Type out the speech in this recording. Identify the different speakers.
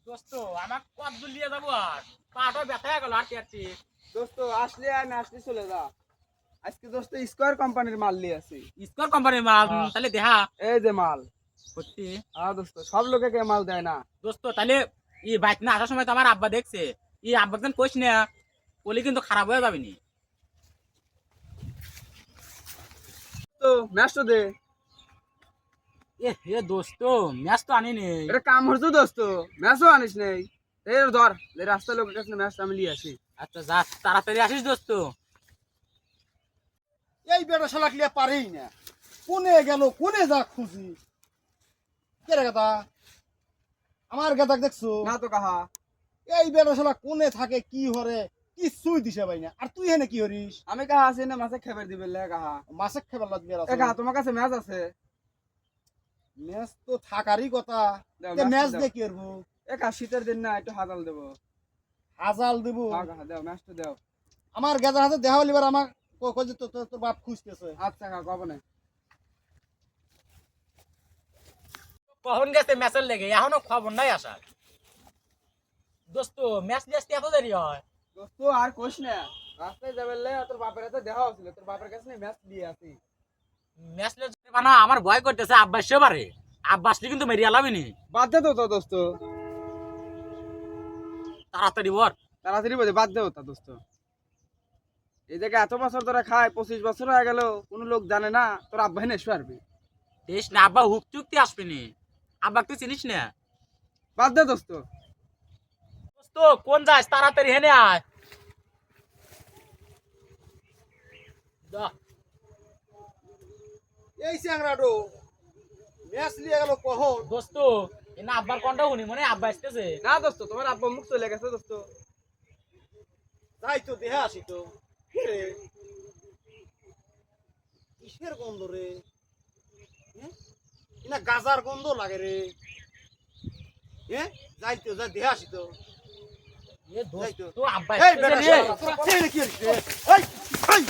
Speaker 1: দোস্ত আমার কত দূর নিয়ে যাবো আর পাটা ব্যথা গেল আর কি
Speaker 2: দোস্ত আসলে আর না আসলে চলে যা। আজকে দোস্ত স্কয়ার কোম্পানির মাল নিয়ে আসি।
Speaker 1: স্কোর কোম্পানির মাল তাহলে দেখা
Speaker 2: এই যে মাল।
Speaker 1: সত্যি
Speaker 2: হ্যাঁ দোস্ত, সব লোকে মাল দেয় না।
Speaker 1: দোস্ত তাহলে এই বাইক না আসার সময় তো আমার আব্বা দেখছে এই আব্বা যেন কইস না বলি কিন্তু খারাপ হয়ে যাবে নি।
Speaker 2: তো ম্যাচ তো দে।
Speaker 1: এ হে দোস্ত ম্যাচ তো আনি নেই।
Speaker 2: এটা কাম হচ্ছে দোস্ত, ম্যাচও আনিস নেই। এই ধর, এই রাস্তার লোকের কাছে ম্যাচ আমি নিয়ে আসি।
Speaker 1: আচ্ছা যা তাড়াতাড়ি আসিস দোস্ত।
Speaker 3: এই বেটা শালা ক্লিয়া পারেই না, কোনে গেল কোনে যা খুঁজি। কে রে গাদা, আমার গাদা দেখছো
Speaker 2: না তো কাহা।
Speaker 3: এই বেটা শালা কোনে থাকে কি হরে কিছুই দিছে ভাই না। আর তুই হেনে কি হরিস?
Speaker 2: আমি কাহা আছি না মাছে খেবার দিবে লে কাহা।
Speaker 3: মাছে খেবার লাগবে
Speaker 2: এ কাহা তোমার কাছে ম্যাচ আছে?
Speaker 3: ম্যাচ তো থাকারই কথা।
Speaker 2: দাও,
Speaker 3: তে ম্যাচ
Speaker 2: দাও।
Speaker 3: দিয়ে কি করবো?
Speaker 2: এ কাহা শীতের দিন না, একটু হাজাল দেবো।
Speaker 3: হাজাল দেবো?
Speaker 2: হ্যাঁ কাহা দাও, ম্যাচটা দাও।
Speaker 3: আমার গেদার হাতে দেখা হলিবার আমার কই যে তোর বাপ খুঁজতেছে।
Speaker 2: আচ্ছা কাহা কব না।
Speaker 1: কখন গেছে ম্যাচের লেগে এখনো খবর নাই আসার। দোস্ত ম্যাচ নিয়ে আসতে এত দেরি হয়?
Speaker 2: দোস্ত আর কোশ না, রাস্তায় যাবে লে তোর বাপের হাতে দেখা হচ্ছিল, তোর বাপের কাছে ম্যাচ দিয়ে আসি।
Speaker 1: ম্যাচ না আমার ভয় করতেছে আব্বা সেবারে আব্বা আসলে কিন্তু মেরিয়ে লাভিনি।
Speaker 2: বাদ দে তো দোস্ত,
Speaker 1: তাড়াতাড়ি বল।
Speaker 2: তাড়াতাড়ি বলে বাদ দে তা দোস্ত। এই জায়গায় এত বছর ধরে খায়, 25 বছর হয়ে গেল, কোনো লোক জানে না তোর আব্বা হেনে এসে পারবি।
Speaker 1: দেশ না আব্বা হুক চুক্তি আসবেনি, আব্বা তুই চিনিস না।
Speaker 2: বাদ দে দোস্ত।
Speaker 1: দোস্ত কোন যাস তাড়াতাড়ি হেনে আয়। যা।
Speaker 3: এই চ্যাংরাডো ম্যাচ নিয়ে গেল কখন?
Speaker 1: দোস্ত এ না আব্বার কোনটা শুনি মনে হয় আব্বা আসতেছে।
Speaker 2: না দোস্ত, তোমার আব্বা মুখ চলে গেছে দোস্ত।
Speaker 3: যাই তো দেহা আসি তো। কি রে, কিসের গন্ধ রে? না গাজার গন্ধ লাগে রে। যাই তো, যা দেহা আসি তো।
Speaker 1: এ দোস্ত তো আব্বা
Speaker 3: এই
Speaker 1: আসতেছে
Speaker 3: বেটা
Speaker 1: রে।
Speaker 3: শালা, তোরা ছেলে কি হইছে? এই